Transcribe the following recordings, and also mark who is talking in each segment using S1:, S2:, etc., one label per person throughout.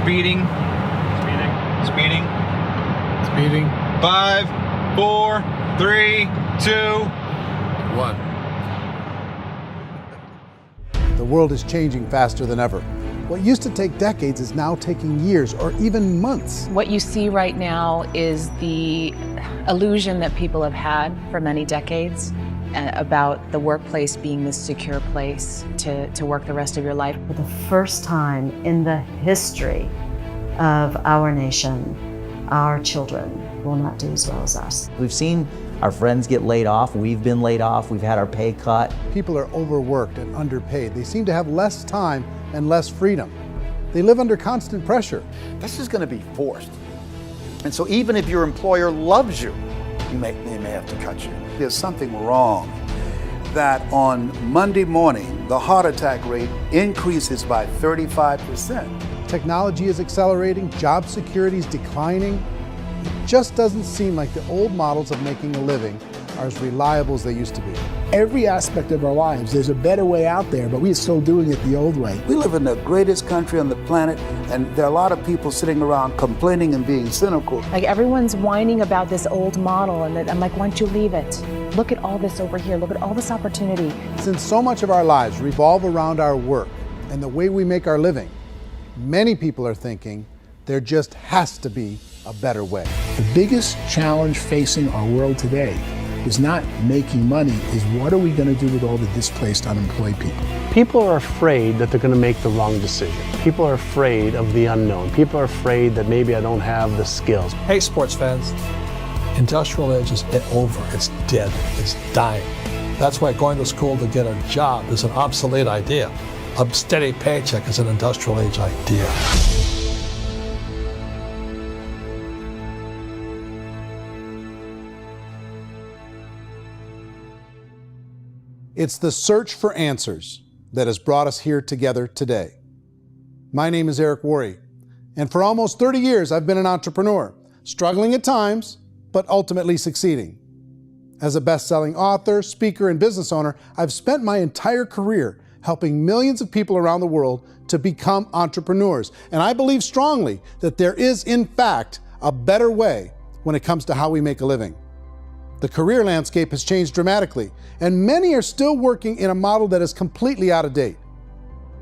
S1: Speeding. Speeding.
S2: Speeding.
S1: 5, 4, 3, 2,
S2: 1.
S3: The world is changing faster than ever. What used to take decades is now taking years or even months.
S4: What you see right now is the illusion that people have had for many decades about the workplace being this secure place to work the rest of your life.
S5: For the first time in the history of our nation, our children will not do as well as us.
S6: We've seen our friends get laid off, we've been laid off, we've had our pay cut.
S3: People are overworked and underpaid. They seem to have less time and less freedom. They live under constant pressure.
S7: This is going to be forced. And so even if your employer loves you, they may have to cut you. There's something wrong that on Monday morning, the heart attack rate increases by 35%.
S3: Technology is accelerating, job security is declining. It just doesn't seem like the old models of making a living are as reliable as they used to be.
S8: Every aspect of our lives, there's a better way out there, but we're still doing it the old way.
S7: We live in the greatest country on the planet, and there are a lot of people sitting around complaining and being cynical.
S4: Like everyone's whining about this old model, and I'm like, why don't you leave it? Look at all this over here. Look at all this opportunity.
S3: Since so much of our lives revolve around our work and the way we make our living, many people are thinking there just has to be a better way.
S8: The biggest challenge facing our world today is not making money, is what are we going to do with all the displaced, unemployed people?
S9: People are afraid that they're going to make the wrong decision. People are afraid of the unknown. People are afraid that maybe I don't have the skills.
S2: Hey, sports fans. Industrial age is over. It's dead. It's dying. That's why going to school to get a job is an obsolete idea. A steady paycheck is an industrial age idea.
S3: It's the search for answers that has brought us here together today. My name is Eric Worre, and for almost 30 years I've been an entrepreneur, struggling at times, but ultimately succeeding. As a best-selling author, speaker, and business owner, I've spent my entire career helping millions of people around the world to become entrepreneurs. And I believe strongly that there is, in fact, a better way when it comes to how we make a living. The career landscape has changed dramatically, and many are still working in a model that is completely out of date.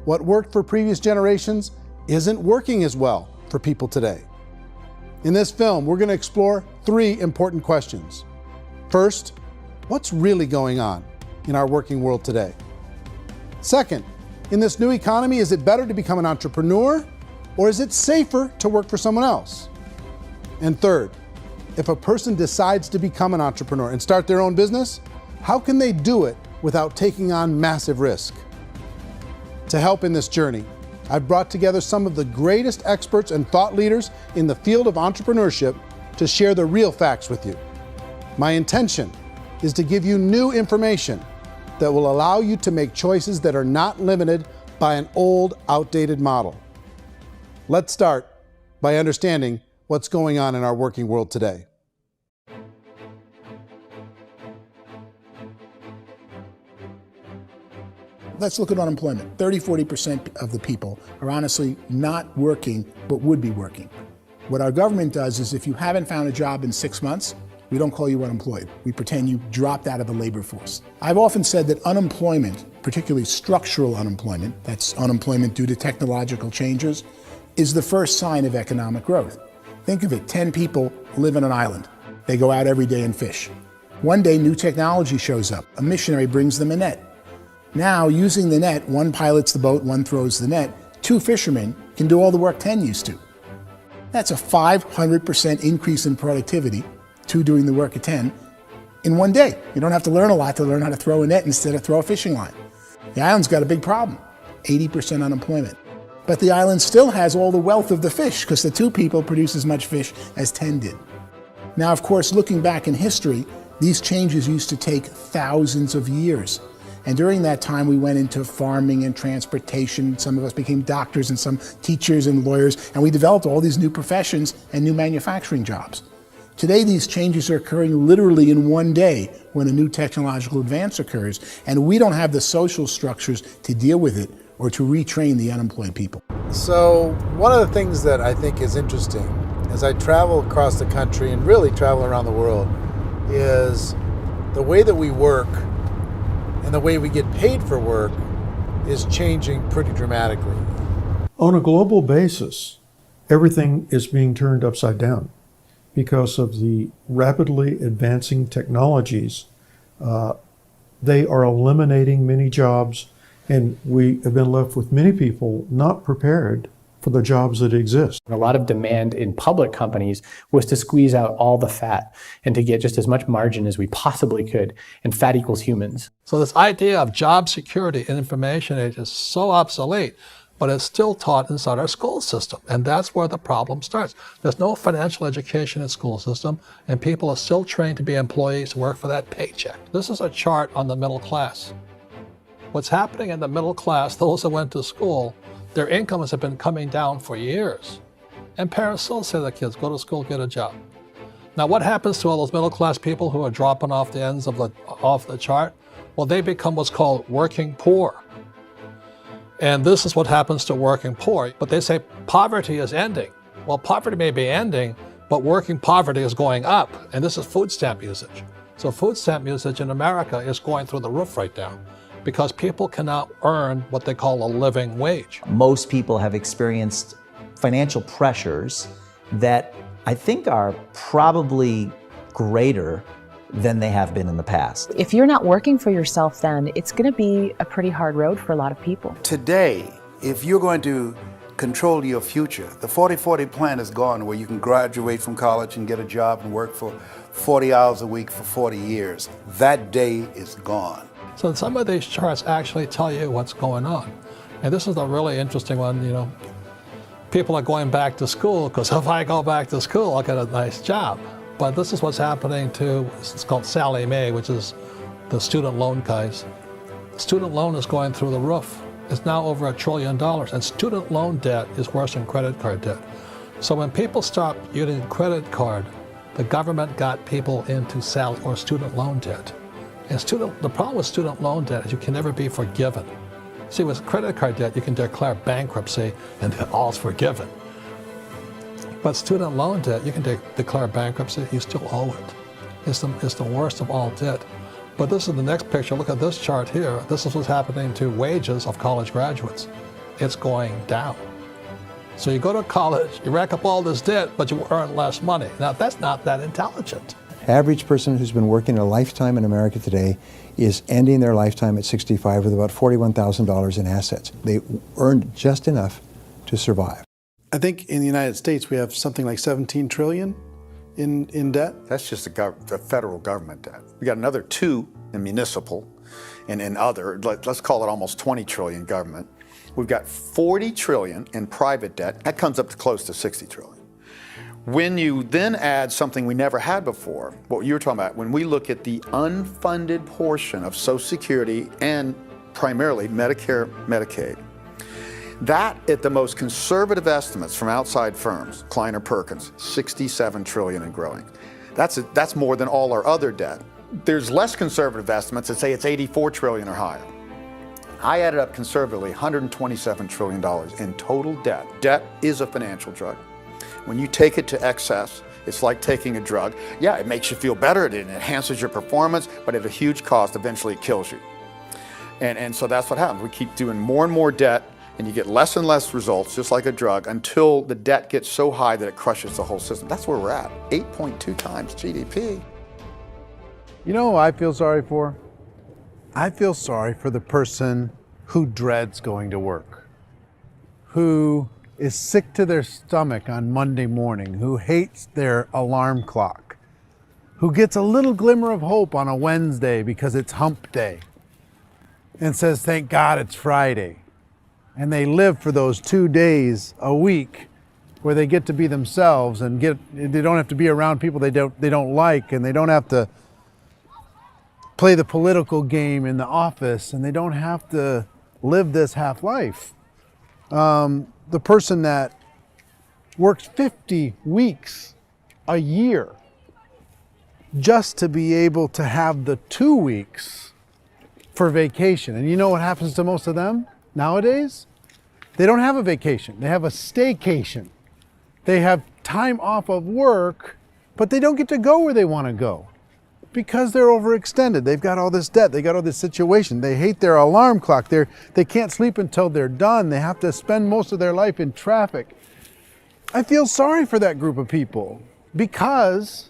S3: What worked for previous generations isn't working as well for people today. In this film, we're going to explore 3 important questions. First, what's really going on in our working world today? Second, in this new economy, is it better to become an entrepreneur, or is it safer to work for someone else? And third, if a person decides to become an entrepreneur and start their own business, how can they do it without taking on massive risk? To help in this journey, I've brought together some of the greatest experts and thought leaders in the field of entrepreneurship to share the real facts with you. My intention is to give you new information that will allow you to make choices that are not limited by an old, outdated model. Let's start by understanding what's going on in our working world today.
S8: Let's look at unemployment. 30–40% of the people are honestly not working, but would be working. What our government does is if you haven't found a job in 6 months, we don't call you unemployed. We pretend you dropped out of the labor force. I've often said that unemployment, particularly structural unemployment, that's unemployment due to technological changes, is the first sign of economic growth. Think of it, 10 people live on an island. They go out every day and fish. One day, new technology shows up. A missionary brings them a net. Now, using the net, one pilots the boat, one throws the net. 2 fishermen can do all the work 10 used to. That's a 500% increase in productivity, 2 doing the work of 10, in one day. You don't have to learn a lot to learn how to throw a net instead of throw a fishing line. The island's got a big problem, 80% unemployment. But the island still has all the wealth of the fish because the 2 people produce as much fish as 10 did. Now, of course, looking back in history, these changes used to take thousands of years. And during that time, we went into farming and transportation. Some of us became doctors and some teachers and lawyers, and we developed all these new professions and new manufacturing jobs. Today, these changes are occurring literally in one day when a new technological advance occurs, and we don't have the social structures to deal with it or to retrain the unemployed people.
S3: So one of the things that I think is interesting as I travel across the country and really travel around the world is the way that we work and the way we get paid for work is changing pretty dramatically.
S10: On a global basis, everything is being turned upside down because of the rapidly advancing technologies. They are eliminating many jobs, and we have been left with many people not prepared for the jobs that exist.
S11: A lot of demand in public companies was to squeeze out all the fat and to get just as much margin as we possibly could, and fat equals humans.
S2: So this idea of job security and information age is so obsolete, but it's still taught inside our school system. And that's where the problem starts. There's no financial education in school system, and people are still trained to be employees who work for that paycheck. This is a chart on the middle class. What's happening in the middle class, those that went to school, their incomes have been coming down for years. And parents still say to their kids, go to school, get a job. Now what happens to all those middle class people who are dropping off the ends of the chart? Well, they become what's called working poor. And this is what happens to working poor. But they say poverty is ending. Well, poverty may be ending, but working poverty is going up. And this is food stamp usage. So food stamp usage in America is going through the roof right now because people cannot earn what they call a living wage.
S6: Most people have experienced financial pressures that I think are probably greater than they have been in the past.
S4: If you're not working for yourself, then it's going to be a pretty hard road for a lot of people.
S7: Today, if you're going to control your future, the 40-40 plan is gone where you can graduate from college and get a job and work for 40 hours a week for 40 years. That day is gone.
S2: So some of these charts actually tell you what's going on. And this is a really interesting one, you know. People are going back to school because if I go back to school, I'll get a nice job. But this is what's happening to, it's called Sallie Mae, which is the student loan guys. Student loan is going through the roof. It's now over $1 trillion, and student loan debt is worse than credit card debt. So when people stopped using credit card, the government got people into student loan debt. And the problem with student loan debt is you can never be forgiven. See, with credit card debt, you can declare bankruptcy and all's forgiven. But student loan debt, you can declare bankruptcy, you still owe it. It's the worst of all debt. But this is the next picture. Look at this chart here. This is what's happening to wages of college graduates. It's going down. So you go to college, you rack up all this debt, but you earn less money. Now, that's not that intelligent.
S12: Average person who's been working a lifetime in America today is ending their lifetime at 65 with about $41,000 in assets. They earned just enough to survive.
S3: I think in the United States we have something like 17 trillion in debt.
S7: That's just the federal government debt. We got another 2 in municipal and in other, let's call it almost 20 trillion government. We've got 40 trillion in private debt. That comes up to close to 60 trillion. When you then add something we never had before, what you were talking about, when we look at the unfunded portion of Social Security and primarily Medicare, Medicaid, that at the most conservative estimates from outside firms, Kleiner Perkins, 67 trillion and growing. That's more than all our other debt. There's less conservative estimates that say it's 84 trillion or higher. I added up conservatively $127 trillion in total debt. Debt is a financial drug. When you take it to excess, it's like taking a drug. Yeah, it makes you feel better, it enhances your performance, but at a huge cost, eventually it kills you. And so that's what happens. We keep doing more and more debt, and you get less and less results, just like a drug, until the debt gets so high that it crushes the whole system. That's where we're at, 8.2 times GDP.
S3: You know who I feel sorry for? I feel sorry for the person who dreads going to work, who is sick to their stomach on Monday morning, who hates their alarm clock, who gets a little glimmer of hope on a Wednesday because it's hump day and says, thank God it's Friday. And they live for those 2 days a week where they get to be themselves and they don't have to be around people they don't like, and they don't have to play the political game in the office, and they don't have to live this half life. The person that works 50 weeks a year just to be able to have the 2 weeks for vacation. And you know what happens to most of them nowadays? They don't have a vacation. They have a staycation. They have time off of work, but they don't get to go where they want to go because they're overextended. They've got all this debt. They got all this situation. They hate their alarm clock. They can't sleep until they're done. They have to spend most of their life in traffic. I feel sorry for that group of people because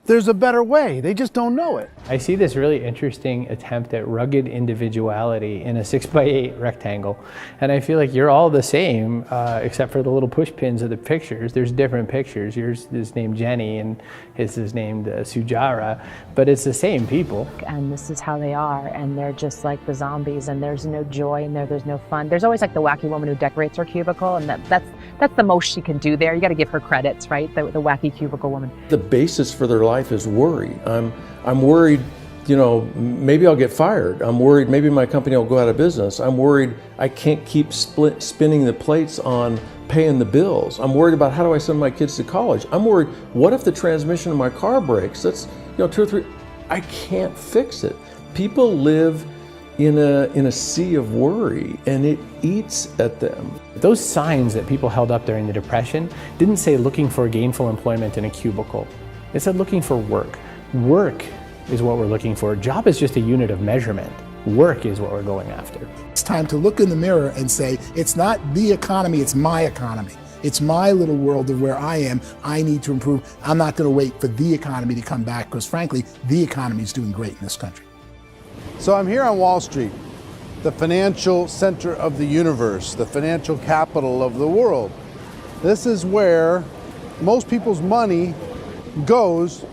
S3: there's a better way. They just don't know it.
S11: I see this really interesting attempt at rugged individuality in a 6x8 rectangle. And I feel like you're all the same, except for the little push pins of the pictures. There's different pictures. Yours is named Jenny and his is named Sujara, but it's the same people.
S4: And this is how they are, and they're just like the zombies, and there's no joy in there, there's no fun. There's always like the wacky woman who decorates her cubicle, and that's the most she can do there. You got to give her credits, right? The wacky cubicle woman.
S13: The basis for their life is worry. I'm worried, you know, maybe I'll get fired. I'm worried maybe my company will go out of business. I'm worried I can't keep spinning the plates on paying the bills. I'm worried about how do I send my kids to college. I'm worried, what if the transmission of my car breaks? That's, you know, 2 or 3, I can't fix it. People live in a sea of worry, and it eats at them.
S11: Those signs that people held up during the Depression didn't say looking for gainful employment in a cubicle. It said looking for work. Work is what we're looking for. Job is just a unit of measurement. Work is what we're going after.
S8: It's time to look in the mirror and say, it's not the economy, it's my economy. It's my little world of where I am. I need to improve. I'm not going to wait for the economy to come back because frankly, the economy is doing great in this country.
S3: So I'm here on Wall Street, the financial center of the universe, the financial capital of the world. This is where most people's money goes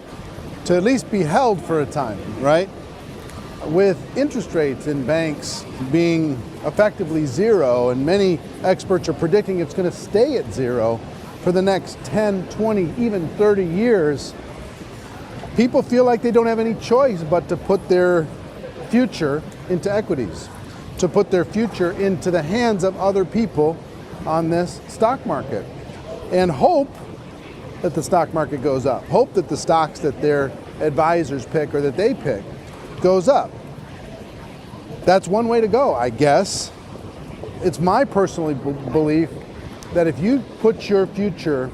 S3: to at least be held for a time, right? With interest rates in banks being effectively zero, and many experts are predicting it's going to stay at zero for the next 10, 20, even 30 years, people feel like they don't have any choice but to put their future into equities, to put their future into the hands of other people on this stock market, and hope that the stock market goes up, hope that the stocks that their advisors pick or that they pick goes up. That's one way to go, I guess. It's my personal belief that if you put your future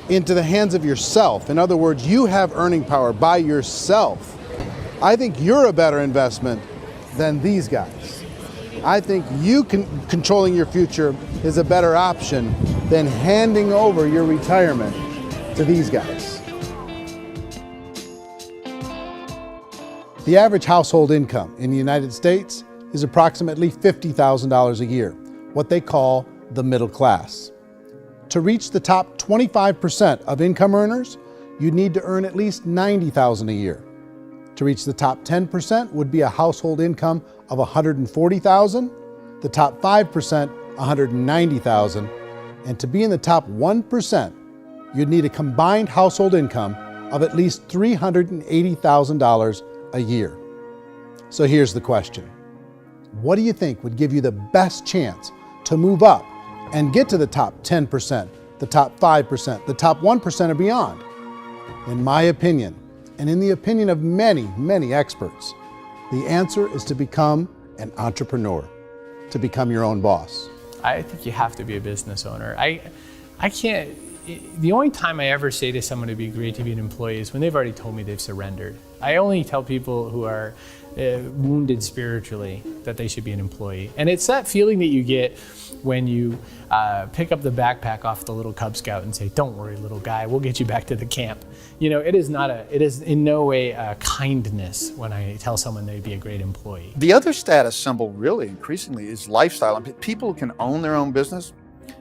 S3: into the hands of yourself, in other words, you have earning power by yourself, I think you're a better investment than these guys. I think controlling your future is a better option than handing over your retirement to these guys. The average household income in the United States is approximately $50,000 a year, what they call the middle class. To reach the top 25% of income earners, you'd need to earn at least $90,000 a year. To reach the top 10% would be a household income of $140,000, the top 5%, $190,000, and to be in the top 1%, you'd need a combined household income of at least $380,000 a year. So here's the question. What do you think would give you the best chance to move up and get to the top 10%, the top 5%, the top 1% or beyond? In my opinion, and in the opinion of many, many experts, the answer is to become an entrepreneur, to become your own boss.
S11: I think you have to be a business owner. I can't, the only time I ever say to someone it'd be great to be an employee is when they've already told me they've surrendered. I only tell people who are wounded spiritually that they should be an employee. And it's that feeling that you get when you pick up the backpack off the little Cub Scout and say, "Don't worry, little guy, we'll get you back to the camp." You know, it is in no way a kindness when I tell someone they'd be a great employee.
S7: The other status symbol really increasingly is lifestyle. And people can own their own business,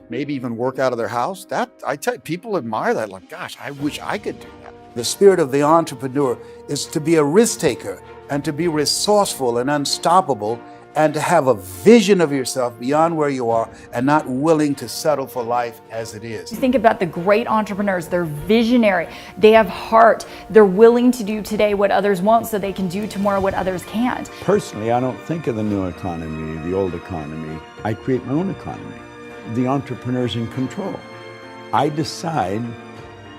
S7: maybe even work out of their house. That, I tell you, people admire that, like, gosh, I wish I could do that. The spirit of the entrepreneur is to be a risk taker and to be resourceful and unstoppable and to have a vision of yourself beyond where you are and not willing to settle for life as it is.
S14: Think about the great entrepreneurs. They're visionary. They have heart. They're willing to do today what others won't so they can do tomorrow what others can't.
S15: Personally, I don't think of the new economy, the old economy. I create my own economy. The entrepreneur's in control. I decide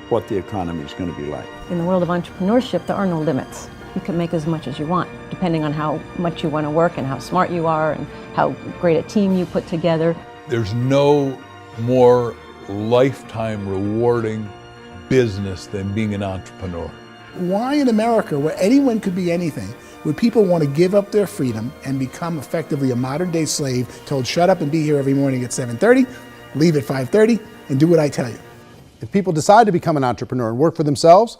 S15: what the economy is going to be like.
S16: In the world of entrepreneurship, there are no limits. you can make as much as you want, depending on how much you want to work and how smart you are and how great a team you put together.
S17: There's no more lifetime rewarding business than being an entrepreneur.
S8: Why in America, where anyone could be anything, would people want to give up their freedom and become effectively a modern-day slave, told shut up and be here every morning at 7:30, leave at 5:30, and do what I tell you?
S3: If people decide to become an entrepreneur and work for themselves,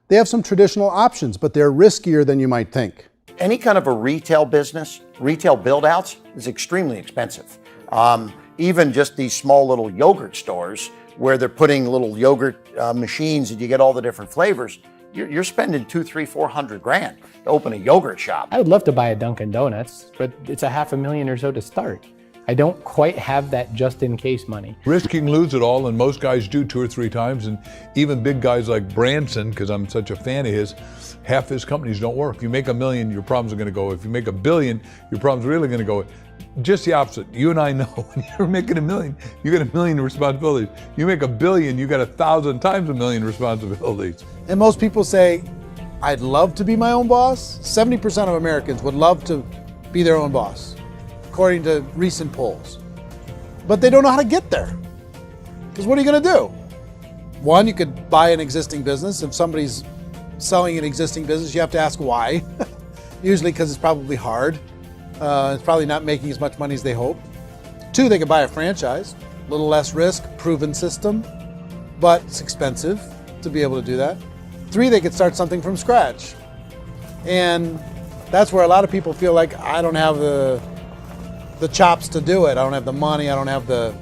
S3: they have some traditional options, but they're riskier than you might think.
S18: Any kind of a retail business, retail build-outs, is extremely expensive. Even just these small little yogurt stores where they're putting little yogurt machines and you get all the different flavors, you're spending $200,000, $300,000, $400,000 to open a yogurt shop.
S11: I would love to buy a Dunkin' Donuts, but it's $500,000 or so to start. I don't quite have that just in case money.
S17: Risking lose it all, and most guys do 2 or 3 times, and even big guys like Branson, because I'm such a fan of his, half his companies don't work. If you make $1 million, your problems are gonna go. If you make $1 billion, your problems are really gonna go. Just the opposite. You and I know when you're making $1 million, you got $1 million responsibilities. You make $1 billion, you got 1,000 times $1 million responsibilities.
S3: And most people say, I'd love to be my own boss. 70% of Americans would love to be their own boss, according to recent polls. But they don't know how to get there. Because what are you going to do? One, you could buy an existing business. If somebody's selling an existing business, you have to ask why. Usually because it's probably hard. It's probably not making as much money as they hope. 2, they could buy a franchise. A little less risk, proven system, but it's expensive to be able to do that. 3, they could start something from scratch. And that's where a lot of people feel like, I don't have the chops to do it. I don't have the money. I don't have the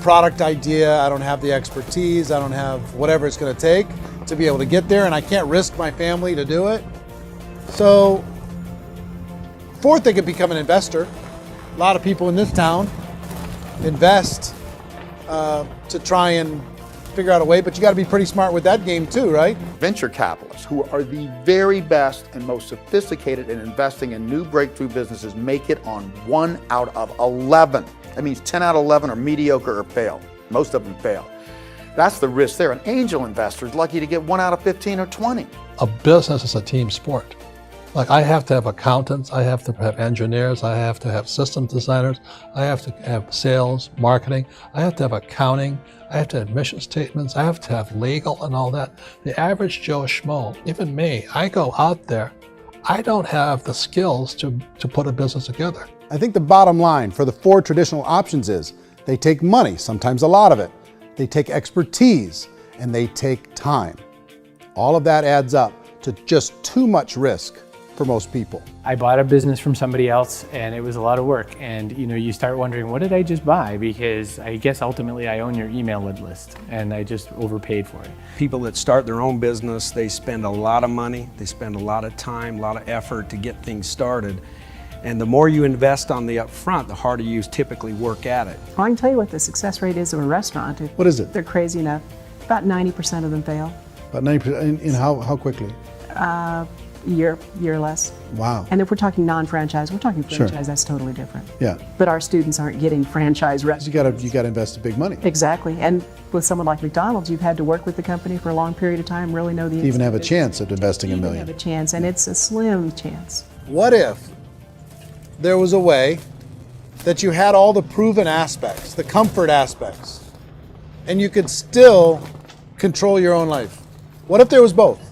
S3: product idea. I don't have the expertise. I don't have whatever it's going to take to be able to get there, and I can't risk my family to do it. So 4th, they could become an investor. A lot of people in this town invest to try and figure out a way, but you got to be pretty smart with that game too, right?
S7: Venture capitalists, who are the very best and most sophisticated in investing in new breakthrough businesses, make it on 1 out of 11. That means 10 out of 11 are mediocre or fail. Most of them fail. That's the risk there. An angel investor is lucky to get 1 out of 15 or 20.
S2: A business is a team sport. Like, I have to have accountants, I have to have engineers, I have to have system designers, I have to have sales, marketing, I have to have accounting, I have to have mission statements, I have to have legal and all that. The average Joe Schmo, even me, I go out there, I don't have the skills to put a business together.
S3: I think the bottom line for the 4 traditional options is they take money, sometimes a lot of it. They take expertise, and they take time. All of that adds up to just too much risk for most people.
S11: I bought a business from somebody else and it was a lot of work. And you start wondering, what did I just buy? Because I guess ultimately I own your email list and I just overpaid for it.
S19: People that start their own business, they spend a lot of money, they spend a lot of time, a lot of effort to get things started. And the more you invest on the upfront, the harder you typically work at it.
S20: Well, I can tell you what the success rate is of a restaurant.
S3: What is it?
S20: They're crazy enough. About 90% of them fail.
S3: About 90%, in how quickly?
S20: Year less.
S3: Wow.
S20: And if we're talking non-franchise, we're talking franchise,
S3: Sure.
S20: That's totally different.
S3: Yeah.
S20: But our students aren't getting franchise restaurants.
S3: You got to invest big money.
S20: Exactly. And with someone like McDonald's, you've had to work with the company for a long period of time, really know the
S3: To even have a
S20: business.
S3: chance at investing $1 million.
S20: Have a chance, and it's a slim chance.
S3: What if there was a way that you had all the proven aspects, the comfort aspects, and you could still control your own life? What if there was both?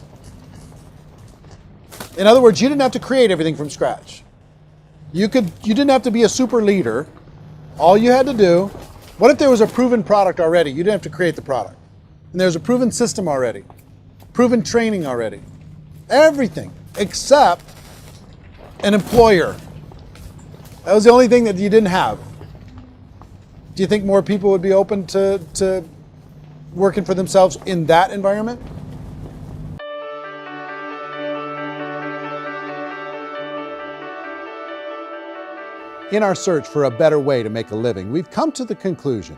S3: In other words, you didn't have to create everything from scratch. You didn't have to be a super leader. All you had to do, what if there was a proven product already? You didn't have to create the product. And there's a proven system already, proven training already. Everything except an employer. That was the only thing that you didn't have. Do you think more people would be open to working for themselves in that environment? In our search for a better way to make a living, we've come to the conclusion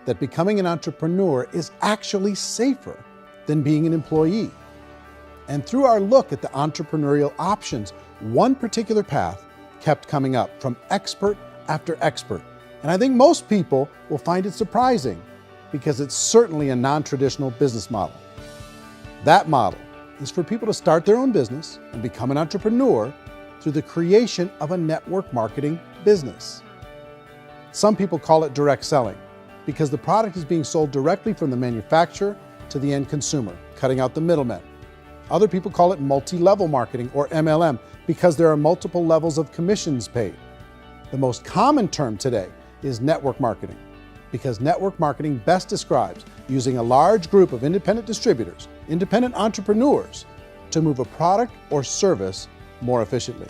S3: that becoming an entrepreneur is actually safer than being an employee. And through our look at the entrepreneurial options, one particular path kept coming up from expert after expert. And I think most people will find it surprising because it's certainly a non-traditional business model. That model is for people to start their own business and become an entrepreneur through the creation of a network marketing business. Some people call it direct selling because the product is being sold directly from the manufacturer to the end consumer, cutting out the middlemen. Other people call it multi-level marketing, or MLM, because there are multiple levels of commissions paid. The most common term today is network marketing, because network marketing best describes using a large group of independent distributors, independent entrepreneurs, to move a product or service more efficiently.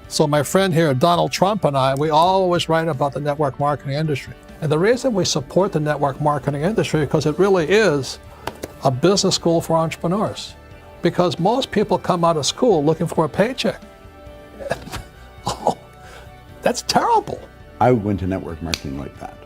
S2: So my friend here, Donald Trump, and I, we always write about the network marketing industry. And the reason we support the network marketing industry is because it really is a business school for entrepreneurs. Because most people come out of school looking for a paycheck. Oh, that's terrible.
S15: I went to network marketing like that.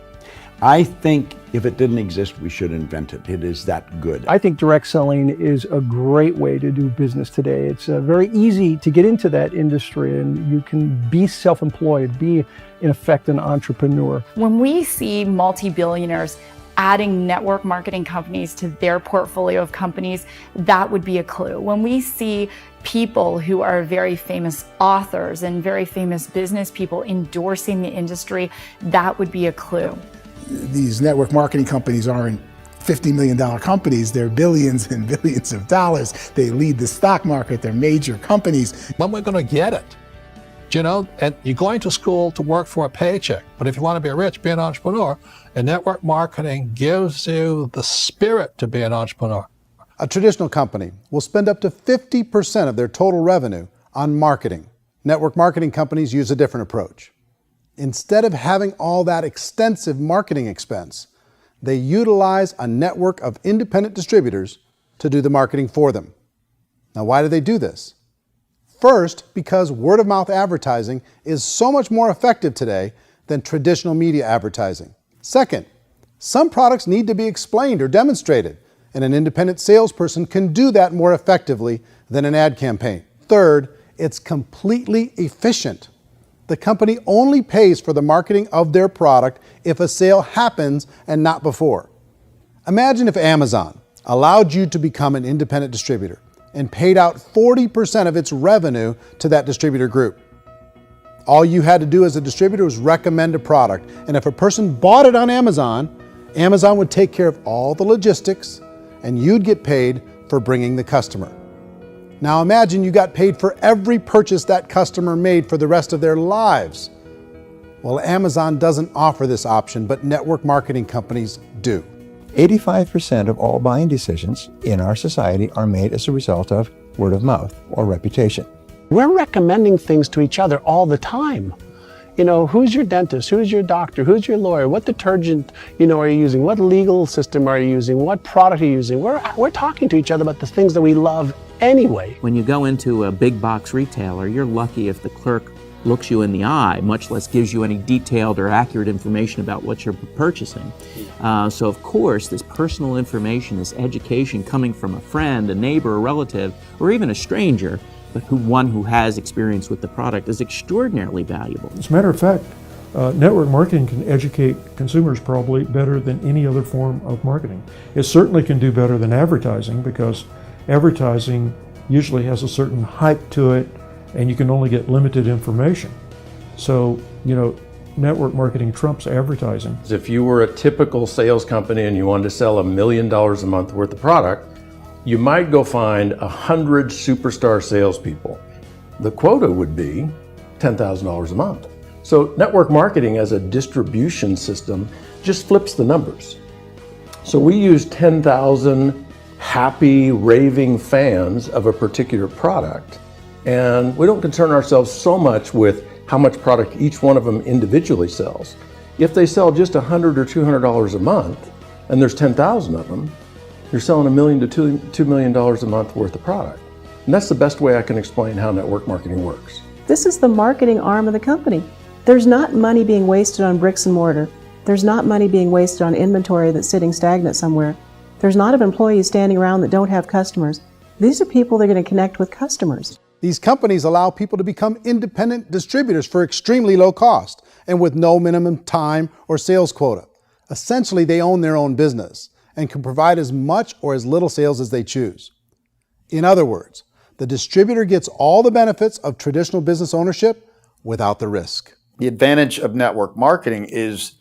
S15: I think if it didn't exist, we should invent it. It is that good.
S21: I think direct selling is a great way to do business today. It's very easy to get into that industry, and you can be self-employed, be in effect an entrepreneur.
S14: When we see multi-billionaires adding network marketing companies to their portfolio of companies, that would be a clue. When we see people who are very famous authors and very famous business people endorsing the industry, that would be a clue.
S8: These network marketing companies aren't $50 million companies, they're billions and billions of dollars. They lead the stock market, they're major companies.
S2: When we're going to get it? You know, and you're going to school to work for a paycheck, but if you want to be rich, be an entrepreneur, and network marketing gives you the spirit to be an entrepreneur.
S3: A traditional company will spend up to 50% of their total revenue on marketing. Network marketing companies use a different approach. Instead of having all that extensive marketing expense, they utilize a network of independent distributors to do the marketing for them. Now, why do they do this? First, because word-of-mouth advertising is so much more effective today than traditional media advertising. Second, some products need to be explained or demonstrated, and an independent salesperson can do that more effectively than an ad campaign. Third, it's completely efficient. The company only pays for the marketing of their product if a sale happens and not before. Imagine if Amazon allowed you to become an independent distributor and paid out 40% of its revenue to that distributor group. All you had to do as a distributor was recommend a product, and if a person bought it on Amazon, Amazon would take care of all the logistics and you'd get paid for bringing the customer. Now imagine you got paid for every purchase that customer made for the rest of their lives. Well, Amazon doesn't offer this option, but network marketing companies do.
S12: 85% of all buying decisions in our society are made as a result of word of mouth or reputation.
S9: We're recommending things to each other all the time. You know, who's your dentist? Who's your doctor? Who's your lawyer? What detergent, are you using? What legal system are you using? What product are you using? We're talking to each other about the things that we love anyway.
S22: When you go into a big box retailer, you're lucky if the clerk looks you in the eye, much less gives you any detailed or accurate information about what you're purchasing. So of course, this personal information, this education coming from a friend, a neighbor, a relative, or even a stranger, but one who has experience with the product is extraordinarily valuable.
S10: As a matter of fact, network marketing can educate consumers probably better than any other form of marketing. It certainly can do better than advertising, because advertising usually has a certain hype to it and you can only get limited information. So, network marketing trumps advertising.
S13: If you were a typical sales company and you wanted to sell $1 million a month worth of product, you might go find 100 superstar salespeople. The quota would be $10,000 a month. So network marketing as a distribution system just flips the numbers. So we use 10,000 happy, raving fans of a particular product, and we don't concern ourselves so much with how much product each one of them individually sells. If they sell just $100 or $200 a month, and there's 10,000 of them, you're selling $1 million to $2 million a month worth of product. And that's the best way I can explain how network marketing works.
S20: This is the marketing arm of the company. There's not money being wasted on bricks and mortar. There's not money being wasted on inventory that's sitting stagnant somewhere. There's not employees standing around that don't have customers. These are people that are going to connect with customers.
S3: These companies allow people to become independent distributors for extremely low cost and with no minimum time or sales quota. Essentially, they own their own business and can provide as much or as little sales as they choose. In other words, the distributor gets all the benefits of traditional business ownership without the risk.
S7: The advantage of network marketing is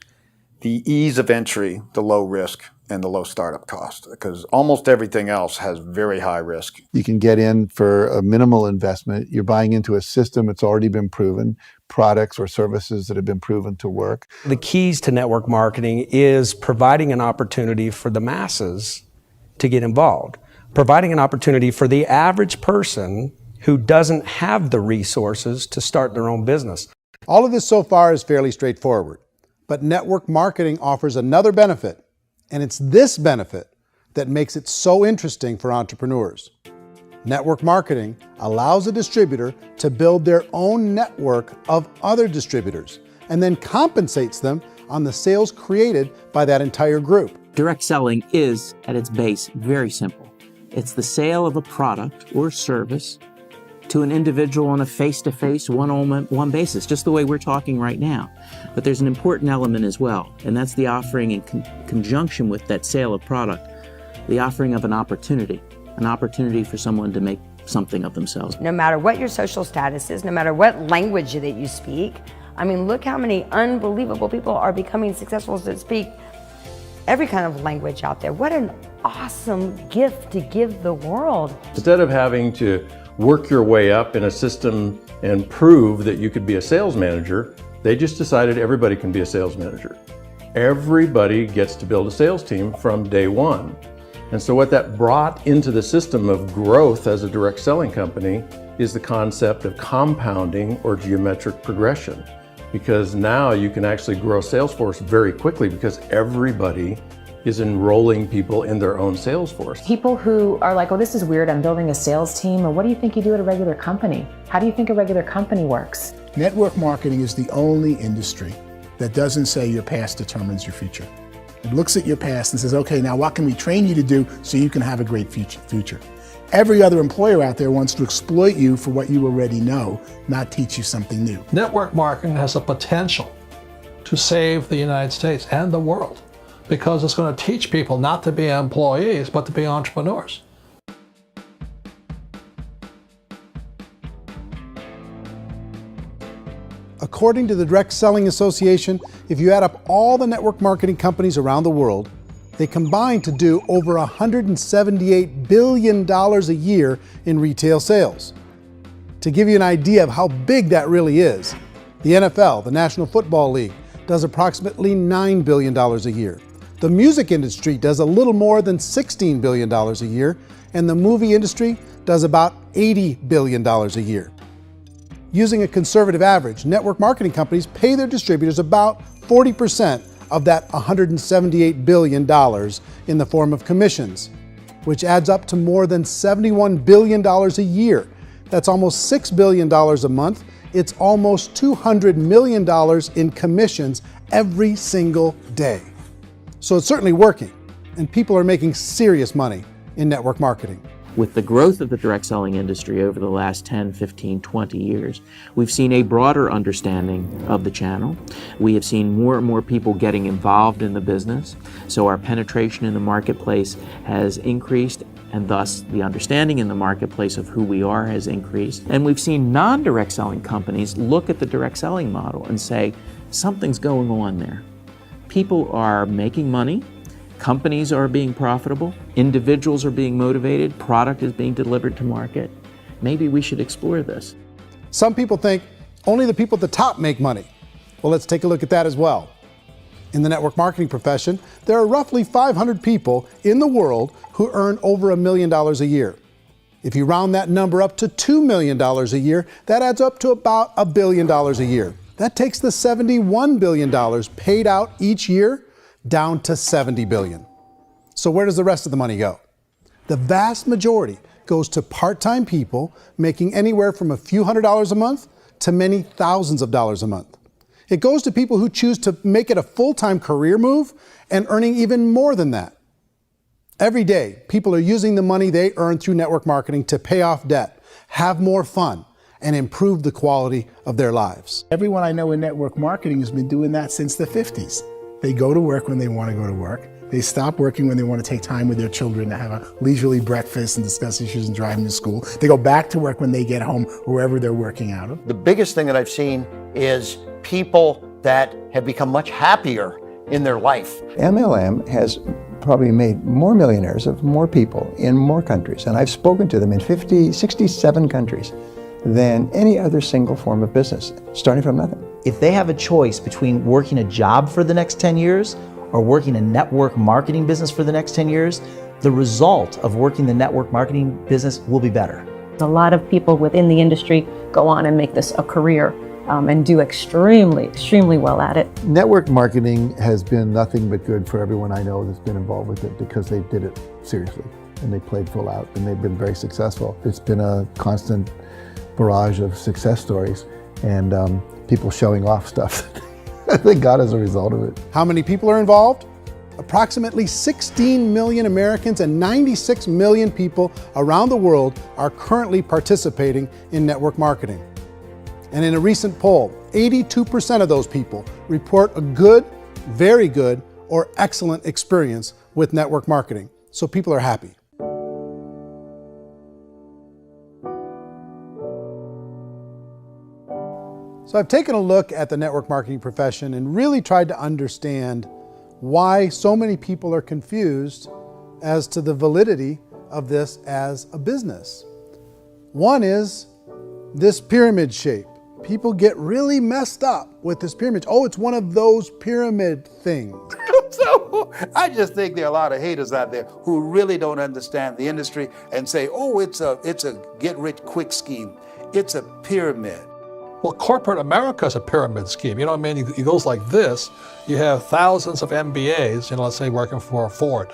S7: the ease of entry, the low risk, and the low startup cost, because almost everything else has very high risk.
S12: You can get in for a minimal investment. You're buying into a system that's already been proven, products or services that have been proven to work.
S19: The keys to network marketing is providing an opportunity for the masses to get involved, providing an opportunity for the average person who doesn't have the resources to start their own business.
S3: All of this so far is fairly straightforward, but network marketing offers another benefit, and it's this benefit that makes it so interesting for entrepreneurs. Network marketing allows a distributor to build their own network of other distributors and then compensates them on the sales created by that entire group.
S22: Direct selling is, at its base, very simple. It's the sale of a product or service to an individual on a face-to-face, one-on-one basis, just the way we're talking right now. But there's an important element as well, and that's the offering in conjunction with that sale of product, the offering of an opportunity for someone to make something of themselves.
S1: No matter what your social status is, no matter what language that you speak, I mean, look how many unbelievable people are becoming successful that speak every kind of language out there. What an awesome gift to give the world.
S13: Instead of having to work your way up in a system and prove that you could be a sales manager, they just decided everybody can be a sales manager. Everybody gets to build a sales team from day one. And so what that brought into the system of growth as a direct selling company is the concept of compounding or geometric progression. Because now you can actually grow a sales force very quickly because everybody is enrolling people in their own sales force.
S4: People who are like, oh, this is weird, I'm building a sales team, or what do you think you do at a regular company? How do you think a regular company works?
S8: Network marketing is the only industry that doesn't say your past determines your future. It looks at your past and says, okay, now what can we train you to do so you can have a great future? Every other employer out there wants to exploit you for what you already know, not teach you something new.
S2: Network marketing has the potential to save the United States and the world, because it's going to teach people not to be employees, but to be entrepreneurs.
S3: According to the Direct Selling Association, if you add up all the network marketing companies around the world, they combine to do over $178 billion a year in retail sales. To give you an idea of how big that really is, the NFL, the National Football League, does approximately $9 billion a year. The music industry does a little more than $16 billion a year, and the movie industry does about $80 billion a year. Using a conservative average, network marketing companies pay their distributors about 40% of that $178 billion in the form of commissions, which adds up to more than $71 billion a year. That's almost $6 billion a month. It's almost $200 million in commissions every single day. So it's certainly working, and people are making serious money in network marketing.
S22: With the growth of the direct selling industry over the last 10, 15, 20 years, we've seen a broader understanding of the channel. We have seen more and more people getting involved in the business, so our penetration in the marketplace has increased, and thus the understanding in the marketplace of who we are has increased. And we've seen non-direct selling companies look at the direct selling model and say, something's going on there. People are making money, companies are being profitable, individuals are being motivated, product is being delivered to market. Maybe we should explore this.
S3: Some people think only the people at the top make money. Well, let's take a look at that as well. In the network marketing profession, there are roughly 500 people in the world who earn over $1 million a year. If you round that number up to $2 million a year, that adds up to about $1 billion a year. That takes the $71 billion paid out each year down to $70 billion. So where does the rest of the money go? The vast majority goes to part-time people making anywhere from a few $100s a month to many thousands of dollars a month. It goes to people who choose to make it a full-time career move and earning even more than that. Every day, people are using the money they earn through network marketing to pay off debt, have more fun, and improve the quality of their lives.
S8: Everyone I know in network marketing has been doing that since the 50s. They go to work when they want to go to work. They stop working when they want to take time with their children to have a leisurely breakfast and discuss issues and driving to school. They go back to work when they get home, wherever they're working out of.
S18: The biggest thing that I've seen is people that have become much happier in their life.
S12: MLM has probably made more millionaires of more people in more countries, and I've spoken to them in 67 countries than any other single form of business, starting from nothing.
S5: If they have a choice between working a job for the next 10 years or working a network marketing business for the next 10 years, the result of working the network marketing business will be better.
S16: A lot of people within the industry go on and make this a career and do extremely well at it.
S6: Network marketing has been nothing but good for everyone I know that's been involved with it because they did it seriously and they played full out and they've been very successful. It's been a constant barrage of success stories and people showing off stuff that they got as a result of it.
S3: How many people are involved? Approximately 16 million Americans and 96 million people around the world are currently participating in network marketing. And in a recent poll, 82% of those people report a good, very good, or excellent experience with network marketing. So people are happy. So I've taken a look at the network marketing profession and really tried to understand why so many people are confused as to the validity of this as a business. One is this pyramid shape. People get really messed up with this pyramid. Oh, it's one of those pyramid things.
S7: So I just think there are a lot of haters out there who really don't understand the industry and say, oh, it's a get-rich-quick scheme. It's a pyramid.
S2: Well, corporate America is a pyramid scheme. You know what I mean? It goes like this. You have thousands of MBAs, let's say working for Ford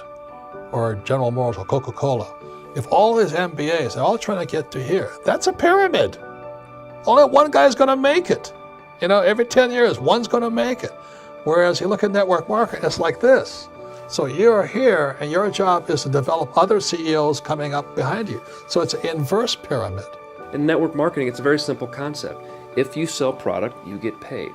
S2: or General Motors or Coca-Cola. If all these MBAs are all trying to get to here, that's a pyramid. Only one guy's going to make it. Every 10 years, one's going to make it. Whereas you look at network marketing, it's like this. So you're here, and your job is to develop other CEOs coming up behind you. So it's an inverse pyramid.
S23: In network marketing, it's a very simple concept. If you sell product, you get paid.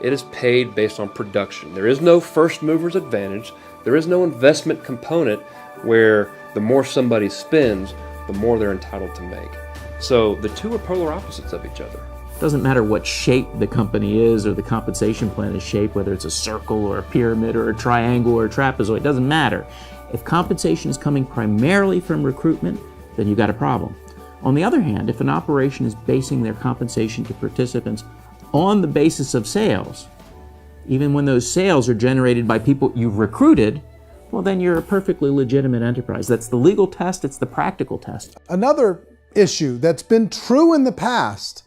S23: It is paid based on production. There is no first mover's advantage. There is no investment component where the more somebody spends, the more they're entitled to make. So the two are polar opposites of each other.
S22: Doesn't matter what shape the company is or the compensation plan is shaped, whether it's a circle or a pyramid or a triangle or a trapezoid, it doesn't matter. If compensation is coming primarily from recruitment, then you've got a problem. On the other hand, if an operation is basing their compensation to participants on the basis of sales, even when those sales are generated by people you've recruited, well, then you're a perfectly legitimate enterprise. That's the legal test, it's the practical test.
S3: Another issue that's been true in the past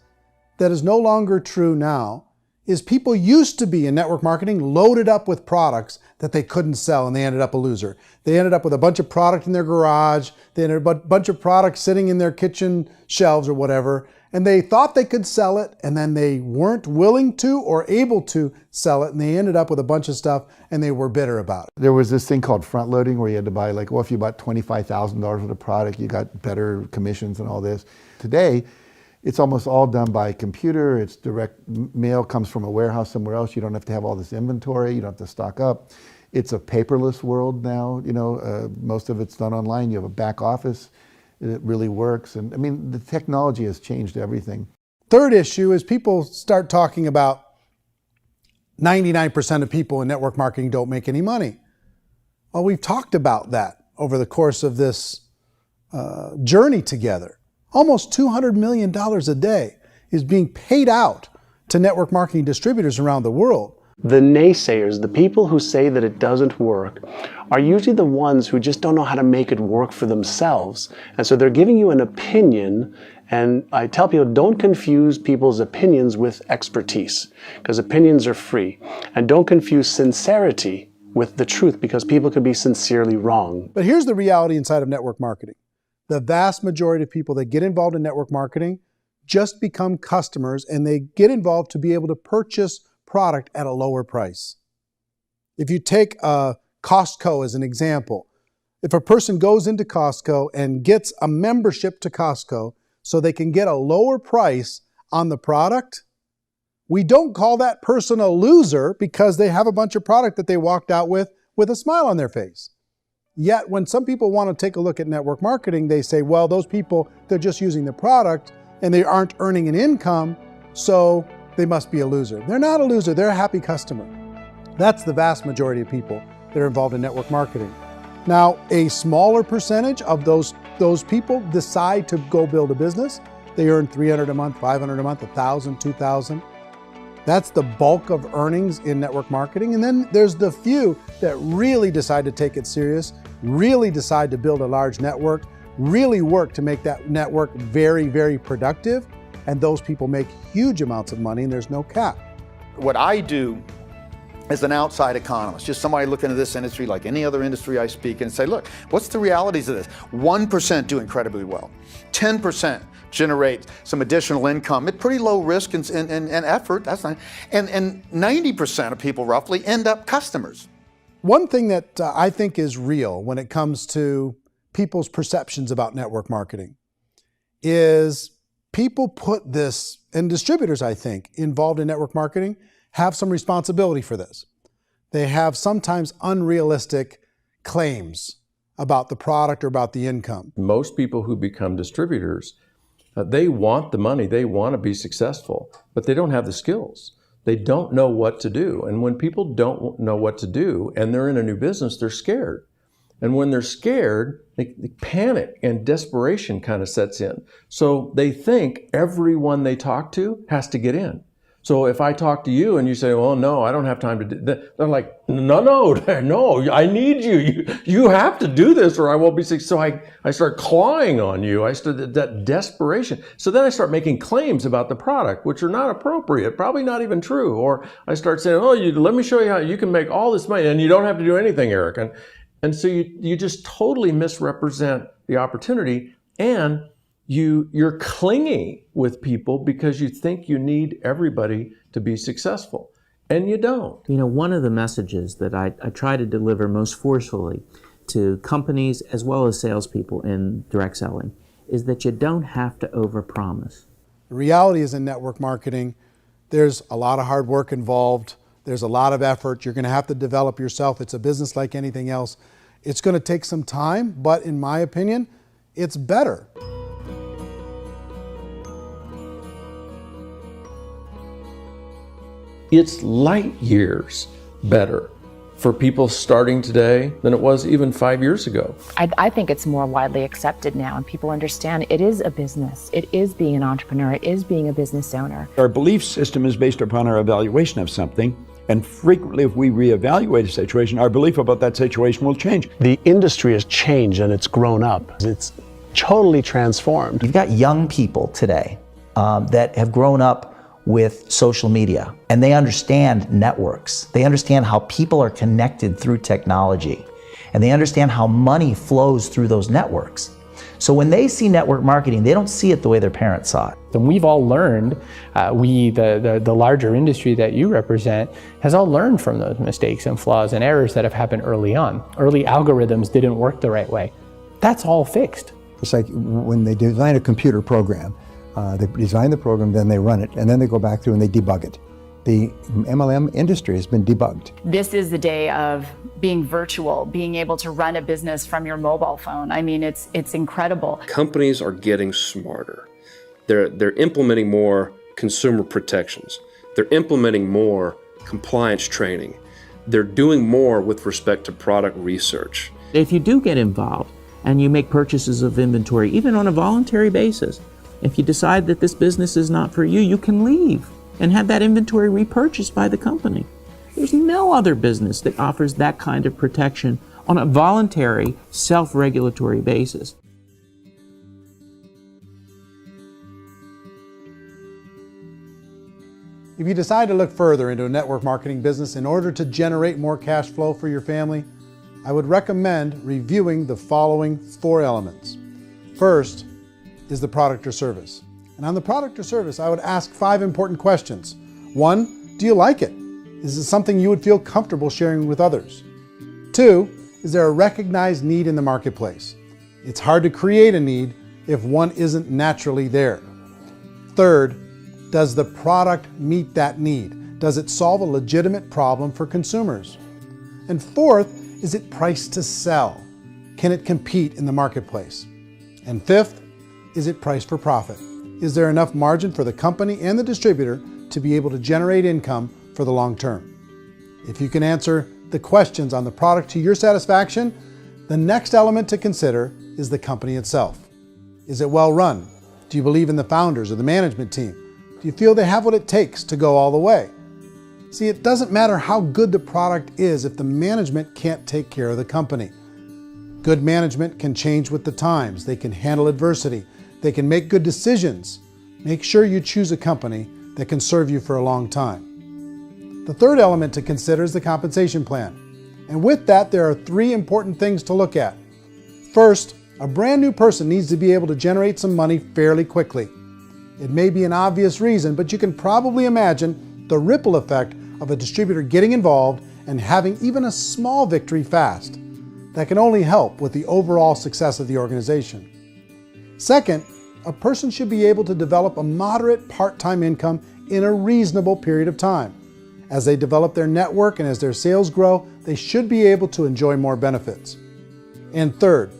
S3: that is no longer true now is people used to be in network marketing loaded up with products that they couldn't sell and they ended up a loser. They ended up with a bunch of product in their garage, they ended up with a bunch of products sitting in their kitchen shelves or whatever, and they thought they could sell it and then they weren't willing to or able to sell it and they ended up with a bunch of stuff and they were bitter about it.
S6: There was this thing called front loading where you had to buy if you bought $25,000 worth of product, you got better commissions and all this. Today, it's almost all done by computer. It's direct mail, comes from a warehouse somewhere else. You don't have to have all this inventory. You don't have to stock up. It's a paperless world now. Most of it's done online. You have a back office. It really works. And I mean, the technology has changed everything.
S3: Third issue is people start talking about 99% of people in network marketing don't make any money. Well, we've talked about that over the course of this journey together. Almost $200 million a day is being paid out to network marketing distributors around the world.
S9: The naysayers, the people who say that it doesn't work, are usually the ones who just don't know how to make it work for themselves. And so they're giving you an opinion, and I tell people, don't confuse people's opinions with expertise, because opinions are free. And don't confuse sincerity with the truth, because people can be sincerely wrong.
S3: But here's the reality inside of network marketing. The vast majority of people that get involved in network marketing just become customers and they get involved to be able to purchase product at a lower price. If you take Costco as an example, if a person goes into Costco and gets a membership to Costco so they can get a lower price on the product, we don't call that person a loser because they have a bunch of product that they walked out with with a smile on their face. Yet when some people want to take a look at network marketing, they say, well, those people, they're just using the product and they aren't earning an income, so they must be a loser. They're not a loser, they're a happy customer. That's the vast majority of people that are involved in network marketing. Now, a smaller percentage of those people decide to go build a business. They earn $300 a month, $500 a month, $1,000, $2,000. That's the bulk of earnings in network marketing. And then there's the few that really decide to take it serious, really decide to build a large network, really work to make that network very, very productive. And those people make huge amounts of money and there's no cap.
S7: What I do as an outside economist, just somebody looking at this industry like any other industry I speak and say, look, what's the realities of this? 1% do incredibly well. 10% generate some additional income at pretty low risk and effort. That's not, and 90% of people roughly end up customers.
S3: One thing that I think is real when it comes to people's perceptions about network marketing is people put this, and distributors, I think, involved in network marketing have some responsibility for this. They have sometimes unrealistic claims about the product or about the income.
S13: Most people who become distributors, they want the money, they want to be successful, but they don't have the skills. They don't know what to do. And when people don't know what to do and they're in a new business, they're scared. And when they're scared, they panic and desperation kind of sets in. So they think everyone they talk to has to get in. So if I talk to you and you say, well, no, I don't have time to do that, they're like, no, I need you. You have to do this or I won't be successful. So I start clawing on you. I start that desperation. So then I start making claims about the product, which are not appropriate, probably not even true. Or I start saying, oh, let me show you how you can make all this money and you don't have to do anything, Eric. And so you just totally misrepresent the opportunity, and you're clingy with people because you think you need everybody to be successful, and you don't.
S22: You know, one of the messages that I try to deliver most forcefully to companies as well as salespeople in direct selling is that you don't have to overpromise.
S3: The reality is in network marketing, there's a lot of hard work involved. There's a lot of effort. You're going to have to develop yourself. It's a business like anything else. It's going to take some time, but in my opinion, it's better.
S13: It's light years better for people starting today than it was even 5 years ago.
S4: I think it's more widely accepted now, and people understand it is a business. It is being an entrepreneur. It is being a business owner.
S11: Our belief system is based upon our evaluation of something. And frequently, if we reevaluate a situation, our belief about that situation will change.
S9: The industry has changed and it's grown up. It's totally transformed.
S5: You've got young people today that have grown up with social media, and they understand networks. They understand how people are connected through technology, and they understand how money flows through those networks. So when they see network marketing, they don't see it the way their parents saw it.
S15: And we've all learned, the larger industry that you represent, has all learned from those mistakes and flaws and errors that have happened early on. Early algorithms didn't work the right way. That's all fixed.
S12: It's like when they design a computer program, they design the program, then they run it, and then they go back through and they debug it. The MLM industry has been debugged.
S14: This is the day of being virtual, being able to run a business from your mobile phone. I mean, it's incredible.
S23: Companies are getting smarter. They're implementing more consumer protections. They're implementing more compliance training. They're doing more with respect to product research.
S22: If you do get involved and you make purchases of inventory, even on a voluntary basis, if you decide that this business is not for you, you can leave and have that inventory repurchased by the company. There's no other business that offers that kind of protection on a voluntary, self-regulatory basis.
S3: If you decide to look further into a network marketing business in order to generate more cash flow for your family, I would recommend reviewing the following 4 elements. First is the product or service. And on the product or service, I would ask 5 important questions. 1, do you like it? Is it something you would feel comfortable sharing with others? 2, is there a recognized need in the marketplace? It's hard to create a need if one isn't naturally there. 3rd, does the product meet that need? Does it solve a legitimate problem for consumers? And 4th, Is it priced to sell? Can it compete in the marketplace? And fifth, is it priced for profit? Is there enough margin for the company and the distributor to be able to generate income for the long term? If you can answer the questions on the product to your satisfaction, the next element to consider is the company itself. Is it well run? Do you believe in the founders or the management team? Do you feel they have what it takes to go all the way? See, it doesn't matter how good the product is if the management can't take care of the company. Good management can change with the times. They can handle adversity. They can make good decisions. Make sure you choose a company that can serve you for a long time. The third element to consider is the compensation plan. And with that, there are 3 important things to look at. First, a brand new person needs to be able to generate some money fairly quickly. It may be an obvious reason, but you can probably imagine the ripple effect of a distributor getting involved and having even a small victory fast. That can only help with the overall success of the organization. Second, a person should be able to develop a moderate part-time income in a reasonable period of time. As they develop their network and as their sales grow, they should be able to enjoy more benefits. And third,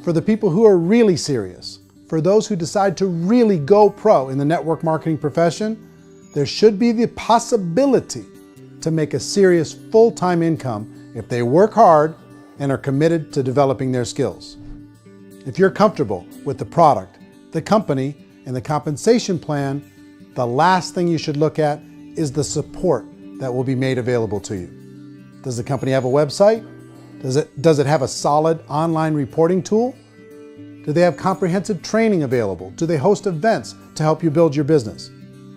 S3: for the people who are really serious, for those who decide to really go pro in the network marketing profession, there should be the possibility to make a serious full-time income if they work hard and are committed to developing their skills. If you're comfortable with the product, the company, and the compensation plan, the last thing you should look at is the support that will be made available to you. Does the company have a website? Does it have a solid online reporting tool? Do they have comprehensive training available? Do they host events to help you build your business?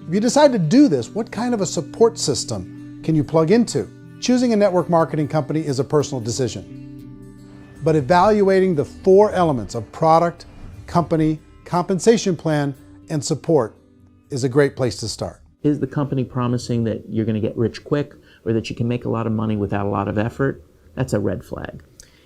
S3: If you decide to do this, what kind of a support system can you plug into? Choosing a network marketing company is a personal decision. But evaluating the 4 elements of product, company, compensation plan, and support is a great place to start.
S22: Is the company promising that you're going to get rich quick or that you can make a lot of money without a lot of effort? That's a red flag.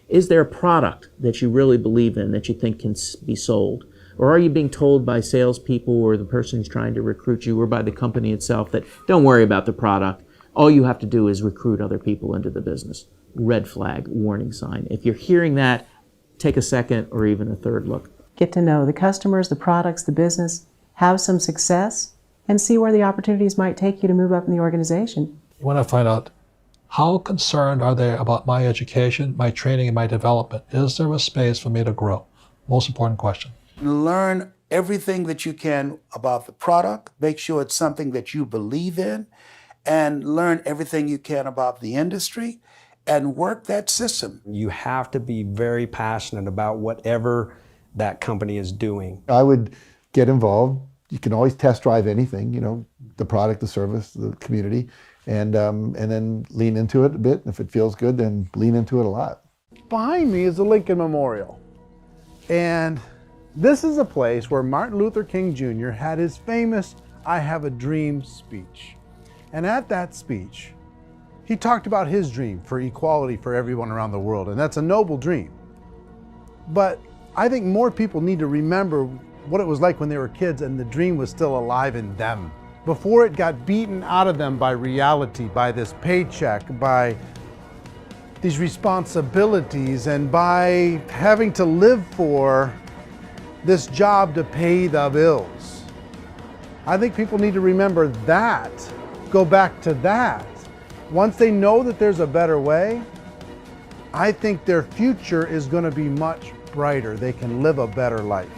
S22: Is there a product that you really believe in that you think can be sold? Or are you being told by salespeople or the person who's trying to recruit you or by the company itself that don't worry about the product, all you have to do is recruit other people into the business? Red flag, warning sign. If you're hearing that, take a second or even a third look.
S20: Get to know the customers, the products, the business, have some success, and see where the opportunities might take you to move up in the organization.
S2: You want to find out, how concerned are they about my education, my training, and my development? Is there a space for me to grow? Most important question.
S7: Learn everything that you can about the product. Make sure it's something that you believe in, and learn everything you can about the industry and work that system.
S19: You have to be very passionate about whatever that company is doing.
S6: I would get involved. You can always test drive anything, you know, the product, the service, the community, and then lean into it a bit. If it feels good, then lean into it a lot.
S3: Behind me is the Lincoln Memorial. And this is a place where Martin Luther King Jr. had his famous "I Have a Dream" speech. And at that speech, he talked about his dream for equality for everyone around the world, and that's a noble dream. But I think more people need to remember what it was like when they were kids and the dream was still alive in them. Before it got beaten out of them by reality, by this paycheck, by these responsibilities, and by having to live for this job to pay the bills. I think people need to remember that, go back to that. Once they know that there's a better way, I think their future is going to be much brighter. They can live a better life.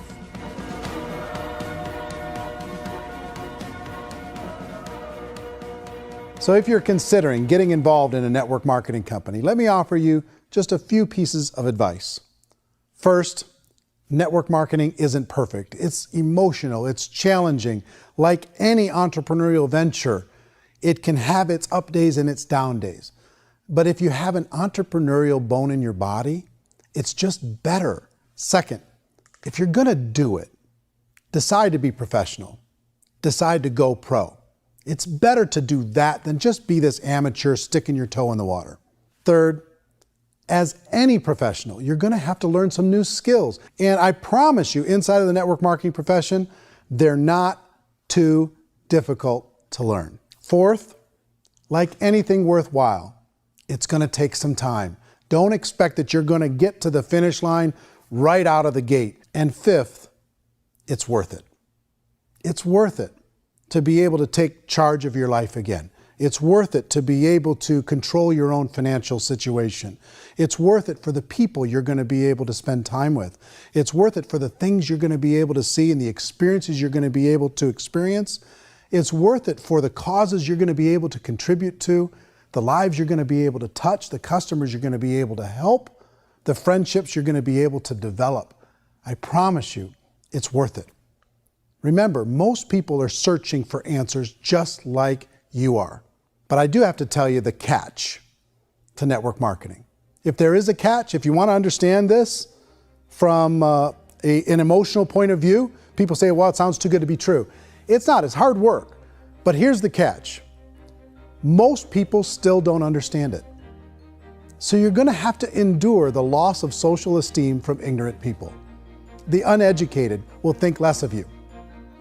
S3: So if you're considering getting involved in a network marketing company, let me offer you just a few pieces of advice. First, network marketing isn't perfect. It's emotional, it's challenging. Like any entrepreneurial venture, it can have its up days and its down days. But if you have an entrepreneurial bone in your body, it's just better. Second, if you're gonna do it, decide to be professional. Decide to go pro. It's better to do that than just be this amateur sticking your toe in the water. Third, as any professional, you're gonna have to learn some new skills. And I promise you, inside of the network marketing profession, they're not too difficult to learn. Fourth, like anything worthwhile, it's gonna take some time. Don't expect that you're going to get to the finish line right out of the gate. And fifth, it's worth it. It's worth it to be able to take charge of your life again. It's worth it to be able to control your own financial situation. It's worth it for the people you're going to be able to spend time with. It's worth it for the things you're going to be able to see and the experiences you're going to be able to experience. It's worth it for the causes you're going to be able to contribute to, the lives you're going to be able to touch, the customers you're going to be able to help, the friendships you're going to be able to develop. I promise you, it's worth it. Remember, most people are searching for answers just like you are. But I do have to tell you the catch to network marketing. If there is a catch, if you want to understand this from an emotional point of view, people say, well, it sounds too good to be true. It's not, it's hard work. But here's the catch. Most people still don't understand it. So you're going to have to endure the loss of social esteem from ignorant people. The uneducated will think less of you.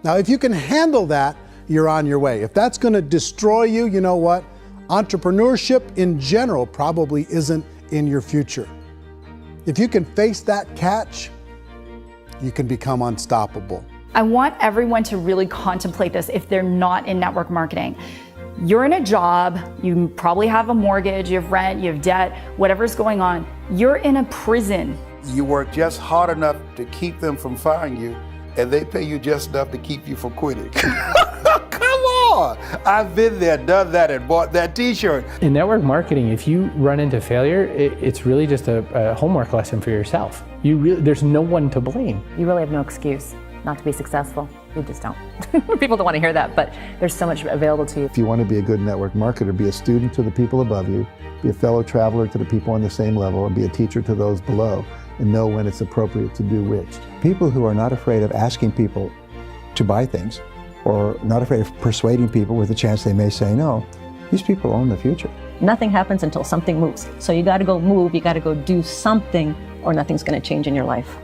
S3: Now, if you can handle that, you're on your way. If that's going to destroy you, you know what? Entrepreneurship in general probably isn't in your future. If you can face that catch, you can become unstoppable.
S14: I want everyone to really contemplate this if they're not in network marketing. You're in a job, you probably have a mortgage, you have rent, you have debt, whatever's going on. You're in a prison.
S7: You work just hard enough to keep them from firing you, and they pay you just enough to keep you from quitting. Come on! I've been there, done that, and bought that t-shirt.
S15: In network marketing, if you run into failure, it's really just a homework lesson for yourself. There's no one to blame.
S4: You really have no excuse not to be successful. You just don't. People don't want to hear that, but there's so much available to you.
S6: If you want to be a good network marketer, be a student to the people above you, be a fellow traveler to the people on the same level, and be a teacher to those below, and know when it's appropriate to do which.
S12: People who are not afraid of asking people to buy things, or not afraid of persuading people with a chance they may say no, these people own the future.
S16: Nothing happens until something moves. So you got to go move, you got to go do something, or nothing's going to change in your life.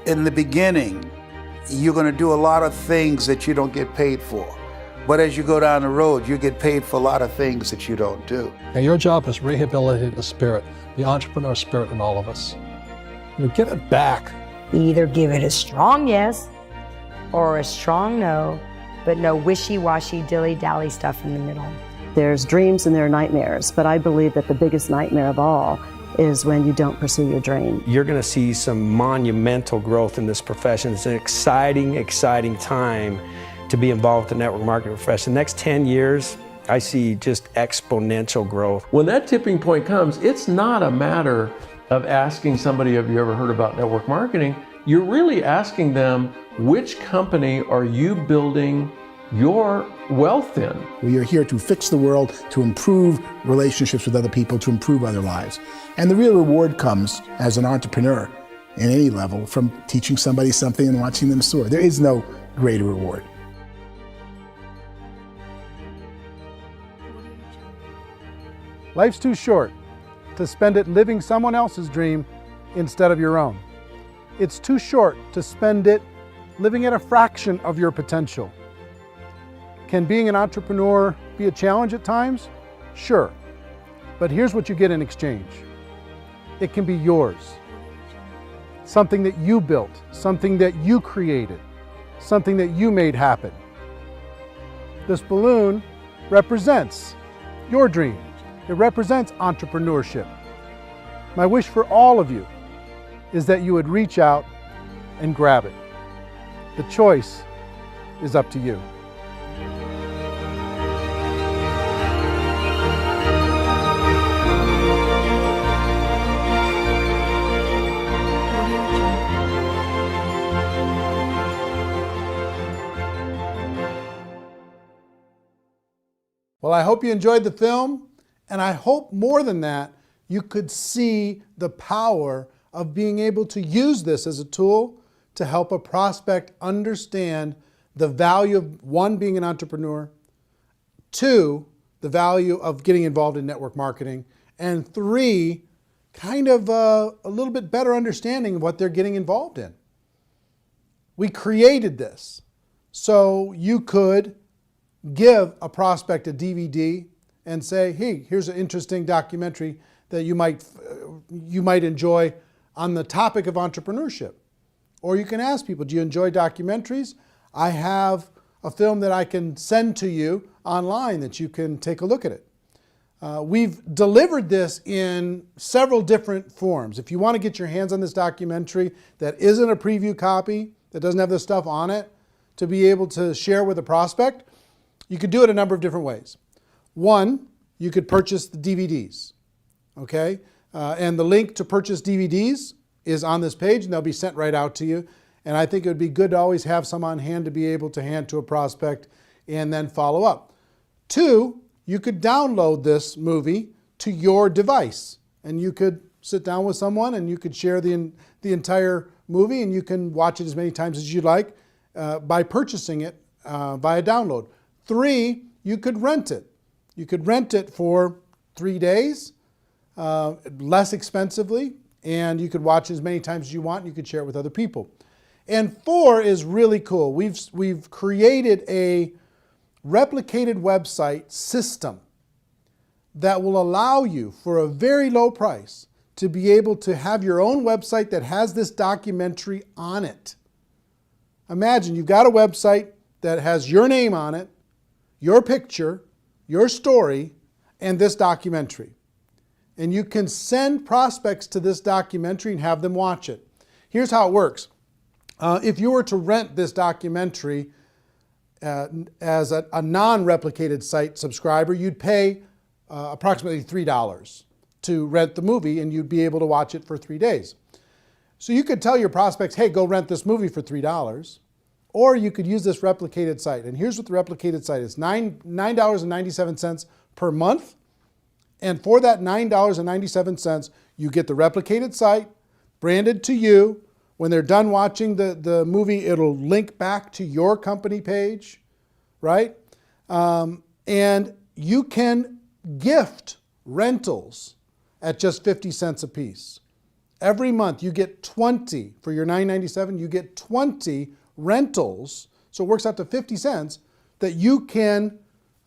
S7: In the beginning, you're going to do a lot of things that you don't get paid for. But as you go down the road, you get paid for a lot of things that you don't do.
S2: And your job is rehabilitate the spirit, the entrepreneur spirit in all of us. Get it back.
S1: Either give it a strong yes or a strong no, but no wishy-washy, dilly-dally stuff in the middle.
S20: There's dreams and there are nightmares, but I believe that the biggest nightmare of all is when you don't pursue your dream.
S19: You're going to see some monumental growth in this profession. It's an exciting, exciting time to be involved with the network marketing profession. The next 10 years, I see just exponential growth.
S13: When that tipping point comes, it's not a matter of asking somebody, have you ever heard about network marketing? You're really asking them, which company are you building your wealth in?
S8: We are here to fix the world, to improve relationships with other people, to improve other lives. And the real reward comes as an entrepreneur in any level from teaching somebody something and watching them soar. There is no greater reward.
S3: Life's too short to spend it living someone else's dream instead of your own. It's too short to spend it living at a fraction of your potential. Can being an entrepreneur be a challenge at times? Sure. But here's what you get in exchange. It can be yours. Something that you built, something that you created, something that you made happen. This balloon represents your dream. It represents entrepreneurship. My wish for all of you is that you would reach out and grab it. The choice is up to you. Well, I hope you enjoyed the film, and I hope more than that, you could see the power of being able to use this as a tool to help a prospect understand the value of, one, being an entrepreneur, two, the value of getting involved in network marketing, and three, kind of a little bit better understanding of what they're getting involved in. We created this so you could give a prospect a DVD and say, hey, here's an interesting documentary that you might enjoy on the topic of entrepreneurship. Or you can ask people, do you enjoy documentaries? I have a film that I can send to you online that you can take a look at it. We've delivered this in several different forms. If you want to get your hands on this documentary that isn't a preview copy, that doesn't have this stuff on it, to be able to share with a prospect, you could do it a number of different ways. One, you could purchase the DVDs, okay? And the link to purchase DVDs is on this page, and they'll be sent right out to you. And I think it would be good to always have some on hand to be able to hand to a prospect and then follow up. Two, you could download this movie to your device, and you could sit down with someone and you could share the entire movie, and you can watch it as many times as you'd like by purchasing it via download. Three, you could rent it. You could rent it for 3 days, less expensively, and you could watch it as many times as you want, and you could share it with other people. And four is really cool. We've created a replicated website system that will allow you, for a very low price, to be able to have your own website that has this documentary on it. Imagine you've got a website that has your name on it, your picture, your story, and this documentary. And you can send prospects to this documentary and have them watch it. Here's how it works. If you were to rent this documentary as a non-replicated site subscriber, you'd pay approximately $3 to rent the movie, and you'd be able to watch it for 3 days. So you could tell your prospects, hey, go rent this movie for $3, or you could use this replicated site. And here's what the replicated site is: $9.97 per month. And for that $9.97, you get the replicated site branded to you. When they're done watching the movie, it'll link back to your company page, right? And you can gift rentals at just 50 cents a piece. Every month you get 20, for your $9.97, you get 20 rentals, so it works out to 50 cents, that you can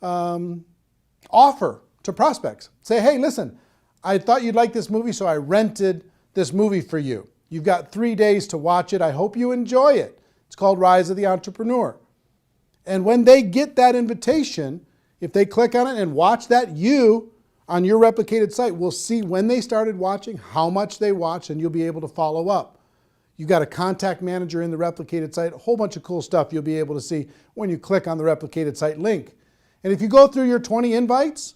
S3: offer to prospects. Say, hey, listen, I thought you'd like this movie, so I rented this movie for you. You've got 3 days to watch it. I hope you enjoy it. It's called Rise of the Entrepreneur. And when they get that invitation, if they click on it and watch that, you, on your replicated site, will see when they started watching, how much they watched, and you'll be able to follow up. You've got a contact manager in the replicated site, a whole bunch of cool stuff you'll be able to see when you click on the replicated site link. And if you go through your 20 invites